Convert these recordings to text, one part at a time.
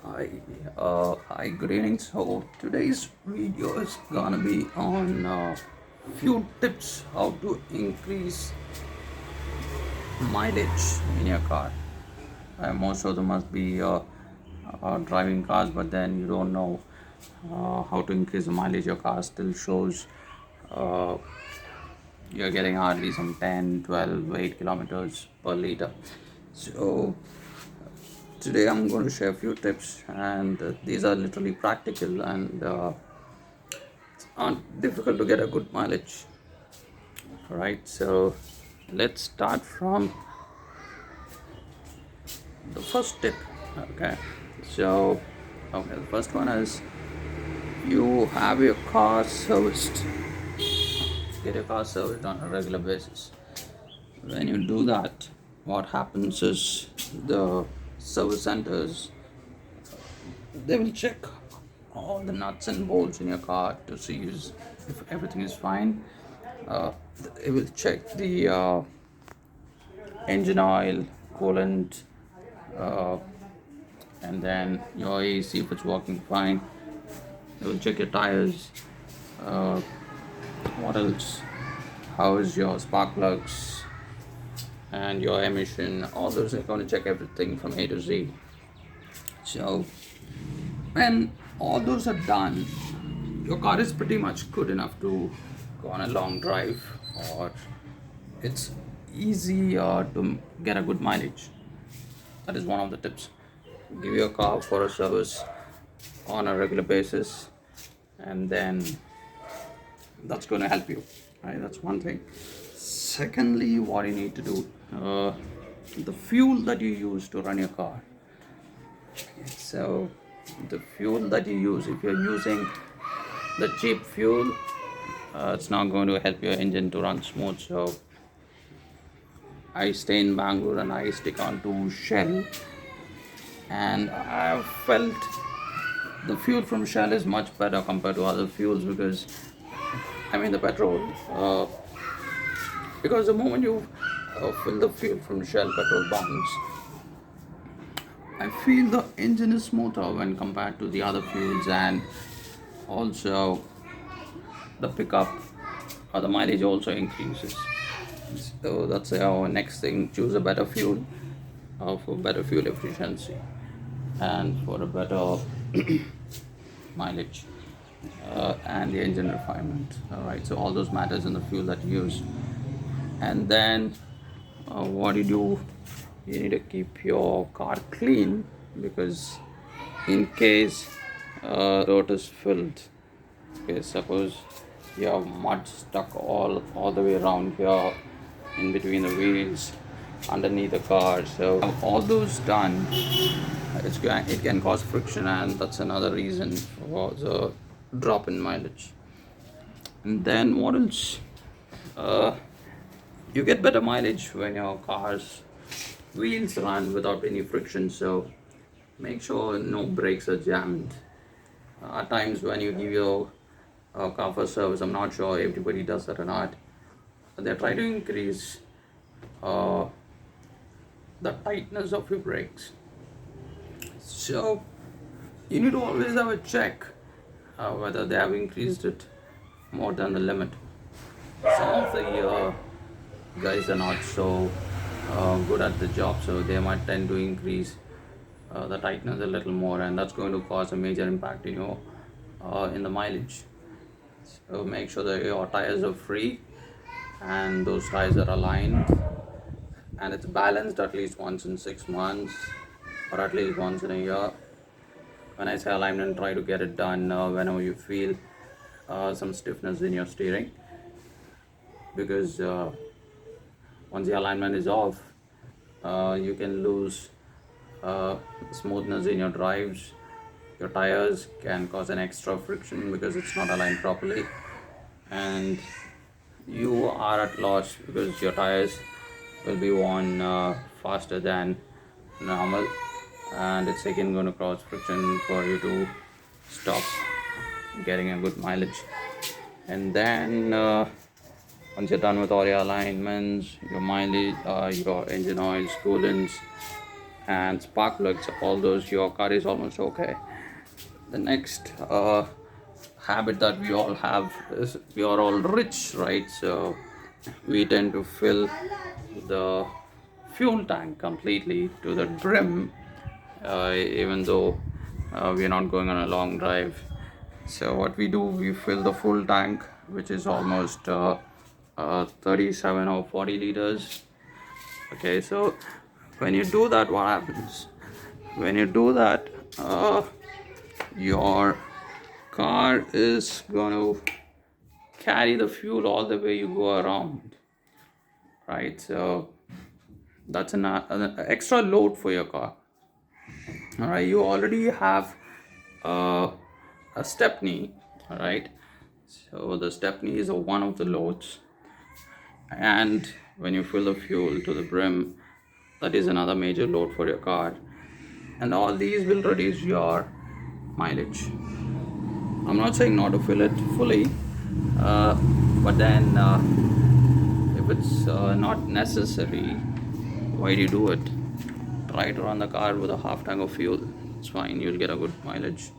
Hi, good evening. So today's video is gonna be on few tips how to increase mileage in your car. Most of them must be driving cars, but then you don't know how to increase the mileage. Your car still shows uh, you're getting hardly some 10, 12, 8 kilometers per liter. So today I'm going to share a few tips, and these are literally practical and aren't difficult to get a good mileage. Right, so let's start from the first tip. Okay, so the first one is you have your car serviced. Get your car serviced on a regular basis. When you do that, what happens is the service centers, they will check all the nuts and bolts in your car to see if everything is fine. uh, they will check the engine oil, coolant, uh, and then your AC if it's working fine. They will check your tires. Uh, what else? How is your spark plugs and your emission? All those are going to check everything from A to Z. So when all those are done, your car is pretty much good enough to go on a long drive, or it's easy to get a good mileage. That is one of the tips. Give your car for a service on a regular basis, and then that's going to help you. Right? That's one thing. Secondly, what you need to do, the fuel that you use to run your car. So, the fuel that you use, if you're using the cheap fuel, it's not going to help your engine to run smooth. So, I stay in Bangalore and I stick on to Shell, and I've felt the fuel from Shell is much better compared to other fuels because the petrol. Because the moment you fill the fuel from Shell petrol bunks, I feel the engine is smoother when compared to the other fuels, and also the pickup or the mileage also increases. So that's our next thing. Choose a better fuel for better fuel efficiency and for a better mileage and the engine refinement. All right, so all those matters in the fuel that you use. And then what you do, you need to keep your car clean, because in case road is filled, okay, suppose you have mud stuck all the way around here, in between the wheels, underneath the car, so all those done, it can cause friction, and that's another reason for the drop in mileage. And then what else? You get better mileage when your car's wheels run without any friction, so make sure no brakes are jammed. At times when you give your car for service, I'm not sure everybody does that or not, but they try to increase uh, the tightness of your brakes. So you need to always have a check whether they have increased it more than the limit. Some of the guys are not so good at the job, so they might tend to increase the tightness a little more, and that's going to cause a major impact in the mileage. So make sure that your tires are free and those tires are aligned and it's balanced at least once in 6 months or at least once in a year. When I say alignment, try to get it done whenever you feel some stiffness in your steering, because once the alignment is off, you can lose smoothness in your drives. Your tires can cause an extra friction because it's not aligned properly, and you are at loss because your tires will be worn faster than normal, and it's again going to cause friction for you to stop getting a good mileage. And then once you're done with all your alignments, your mileage, your engine oils, coolants, and spark plugs, all those, your car is almost okay. The next habit that we all have is we are all rich, right? So we tend to fill the fuel tank completely to the brim, even though we are not going on a long drive. So what we do, we fill the full tank, which is almost 37 or 40 liters. Okay, so when you do that, what happens? When you do that, your car is going to carry the fuel all the way you go around, right? So that's an extra load for your car. All right, you already have uh, a stepney, all right? So the stepney is one of the loads, and when you fill the fuel to the brim, that is another major load for your car, and all these will reduce your mileage. I'm not saying not to fill it fully, uh, but then if it's not necessary, why do you do it? Try to run the car with a half tank of fuel. It's fine, you'll get a good mileage.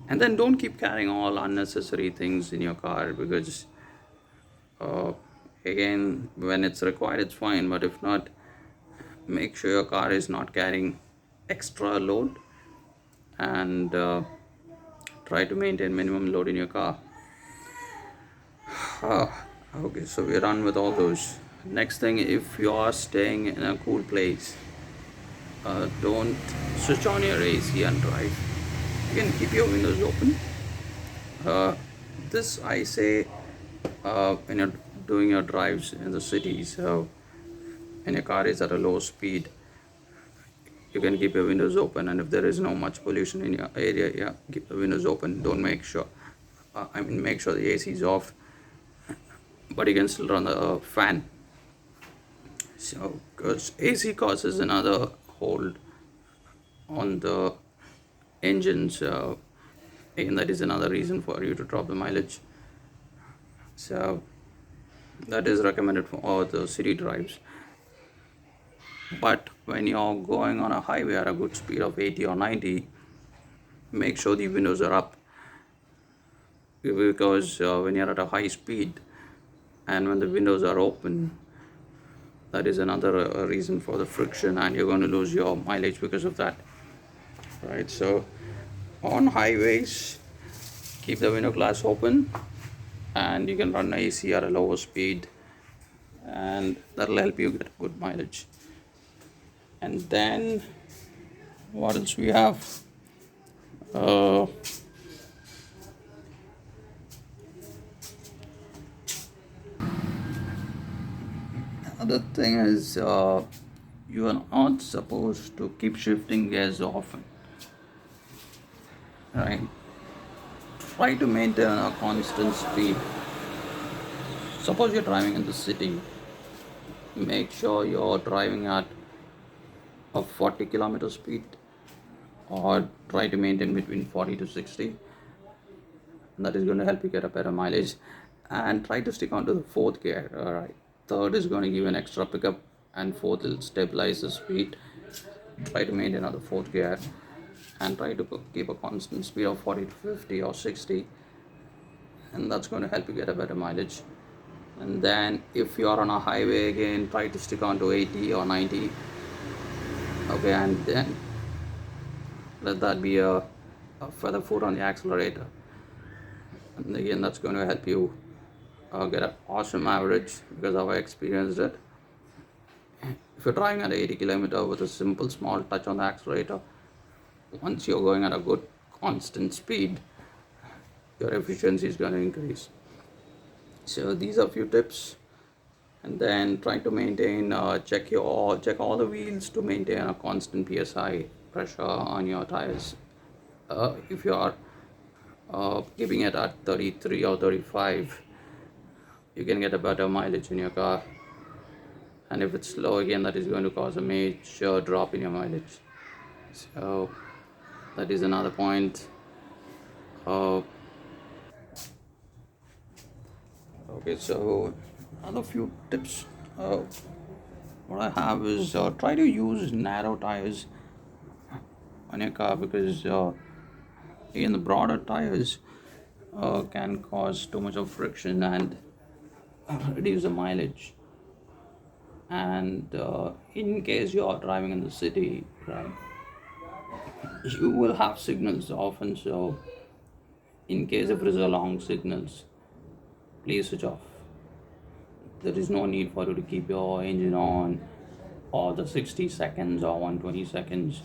And then don't keep carrying all unnecessary things in your car, because uh, again, when it's required, it's fine, but if not, make sure your car is not carrying extra load, and try to maintain minimum load in your car. Okay, so we're done with all those. Next thing, if you are staying in a cool place, don't switch on your AC and drive. You can keep your windows open. This I say when you're doing your drives in the city. So when your car is at a low speed, you can keep your windows open, and if there is no much pollution in your area, yeah, keep the windows open. Don't make sure make sure the AC is off, but you can still run the fan. So because AC causes another hold on the engine, so again, that is another reason for you to drop the mileage. So that is recommended for all the city drives. But when you're going on a highway at a good speed of 80 or 90, make sure the windows are up, because when you're at a high speed and when the windows are open, that is another reason for the friction, and you're going to lose your mileage because of that, right? So on highways, keep the window glass open, and you can run AC at a lower speed, and that'll help you get good mileage. And then what else we have? Another thing is you are not supposed to keep shifting gears often, right? Try to maintain a constant speed. Suppose you're driving in the city, make sure you're driving at a 40-kilometer speed, or try to maintain between 40 to 60. That is going to help you get a better mileage. And try to stick on to the fourth gear. All right, third is going to give an extra pickup, and fourth will stabilize the speed. Try to maintain on the fourth gear, and try to keep a constant speed of 40 to 50 or 60, and that's going to help you get a better mileage. And then if you are on a highway, again, try to stick on to 80 or 90. Okay, and then let that be a feather foot on the accelerator, and again, that's going to help you get an awesome average, because I've experienced it. If you're driving at 80 kilometer with a simple small touch on the accelerator, once you're going at a good constant speed, your efficiency is going to increase. So these are a few tips. And then try to maintain check all the wheels to maintain a constant psi pressure on your tires. If you are keeping it at 33 or 35, you can get a better mileage in your car. And if it's low, again, that is going to cause a major drop in your mileage. So that is another point. Okay, so another few tips. what I have is try to use narrow tires on your car, because in the broader tires can cause too much of friction and reduce the mileage. And in case you are driving in the city, right, you will have signals often. So in case if it is a long signals, please switch off. There is no need for you to keep your engine on or the 60 seconds or 120 seconds.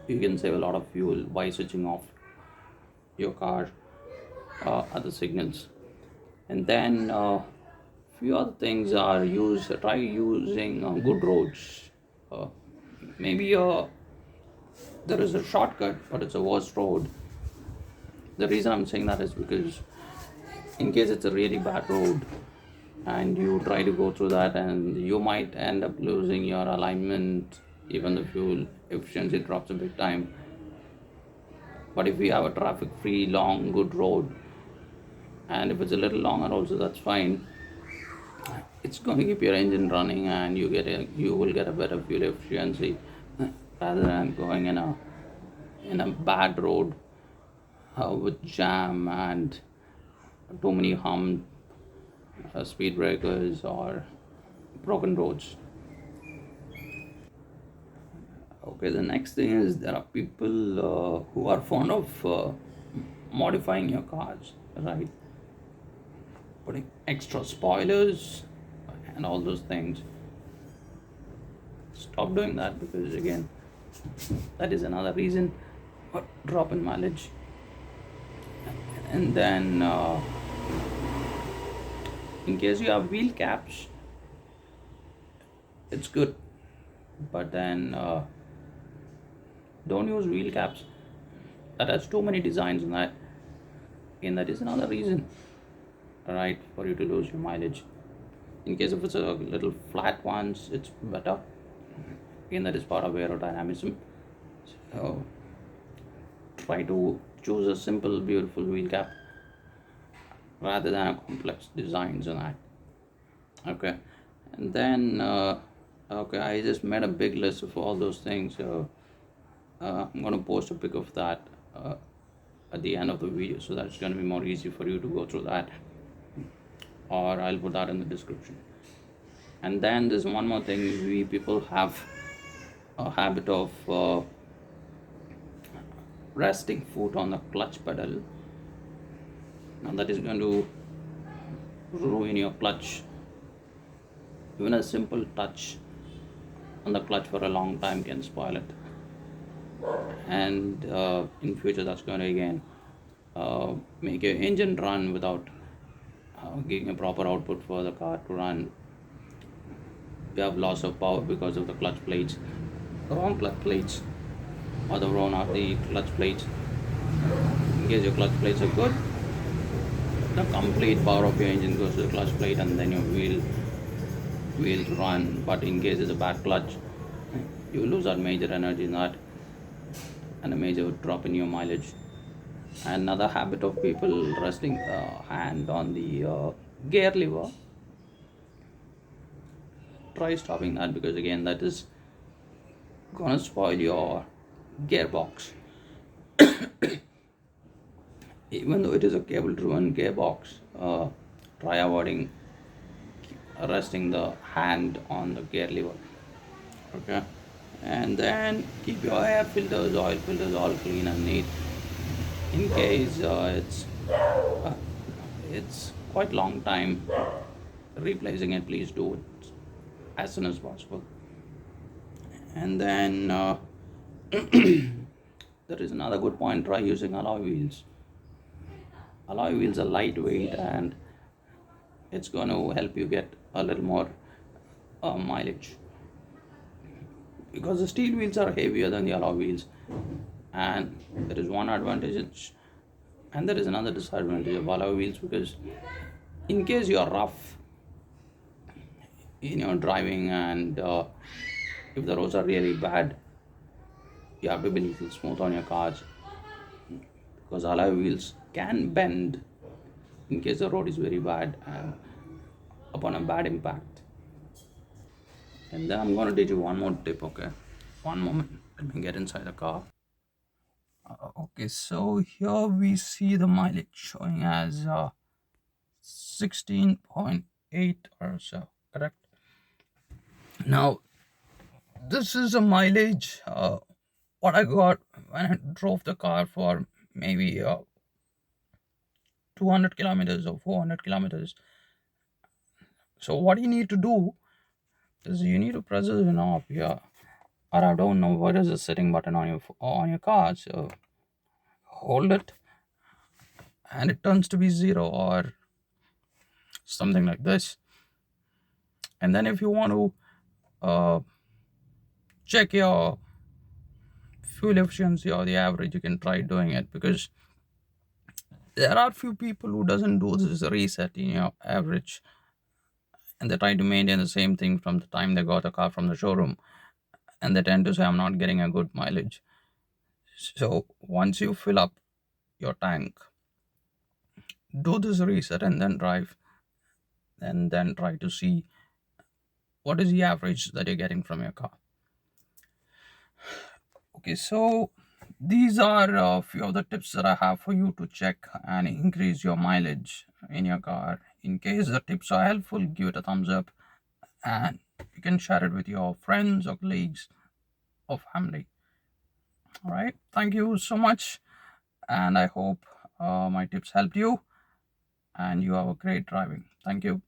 You can save a lot of fuel by switching off your car at the signals. And then few other things are try using good roads. uh, Maybe there is a shortcut but it's a worse road. The reason I'm saying that is because in case it's a really bad road and you try to go through that, and you might end up losing your alignment, even the fuel efficiency drops a big time. But if we have a traffic free long good road, and if it's a little longer also, that's fine. It's going to keep your engine running, and you will get a better fuel efficiency rather than going in a bad road with jam and too many speed breakers or broken roads. Okay, the next thing is there are people who are fond of modifying your cars, right? Putting extra spoilers and all those things. Stop doing that, because again, that is another reason for drop in mileage. And then in case you have wheel caps, it's good, but then don't use wheel caps that has too many designs in that. Again, that is another reason, right, for you to lose your mileage. In case if it's a little flat ones, it's better. Again, that is part of aerodynamism. So try to choose a simple beautiful wheel cap rather than a complex designs on that. Okay, and then okay, I just made a big list of all those things. So I'm going to post a pic of that at the end of the video, so that's going to be more easy for you to go through that, or I'll put that in the description. And then there's one more thing. We people have a habit of resting foot on the clutch pedal. Now that is going to ruin your clutch. Even a simple touch on the clutch for a long time can spoil it. And in future, that's going to again make your engine run without giving a proper output for the car to run. You have loss of power because of the clutch plates, the wrong clutch plates, or the wrong or the clutch plates. In case your clutch plates are good, the complete power of your engine goes to the clutch plate, and then your wheels run. But in case it's a bad clutch, you lose that major energy in that, and a major drop in your mileage. Another habit of people resting hand on the gear lever. Try stopping that, because again, that is gonna spoil your gearbox. Even though it is a cable driven gearbox, try avoiding resting the hand on the gear lever. Okay, and then keep your air filters, oil filters all clean and neat. In case it's quite long time replacing it, please do it as soon as possible. And then there is another good point. Try using alloy wheels. Alloy wheels are lightweight, and it's going to help you get a little more mileage, because the steel wheels are heavier than the alloy wheels. And there is one advantage, and there is another disadvantage of alloy wheels, because in case you are rough in your driving, and if the roads are really bad, you have to be a little smooth on your cars, because alloy wheels can bend in case the road is very bad upon a bad impact. And then I'm going to teach you one more tip, okay? One moment. Let me get inside the car. Okay, so here we see the mileage showing as 16.8 or so, correct? Now, this is a mileage what I got when I drove the car for maybe 200 kilometers or 400 kilometers. So what you need to do is you need to press the knob here, or I don't know what is the setting button on your car. So hold it, and it turns to be 0 or something like this. And then if you want to uh, check your fuel efficiency or the average, you can try doing it, because there are few people who doesn't do this reset in your average, and they try to maintain the same thing from the time they got the car from the showroom, and they tend to say I'm not getting a good mileage. So once you fill up your tank, do this reset and then drive, and then try to see what is the average that you're getting from your car. Okay, so these are a few of the tips that I have for you to check and increase your mileage in your car. In case the tips are helpful, give it a thumbs up, and you can share it with your friends or colleagues or family. All right, thank you so much, and I hope my tips helped you and you have a great driving. Thank you.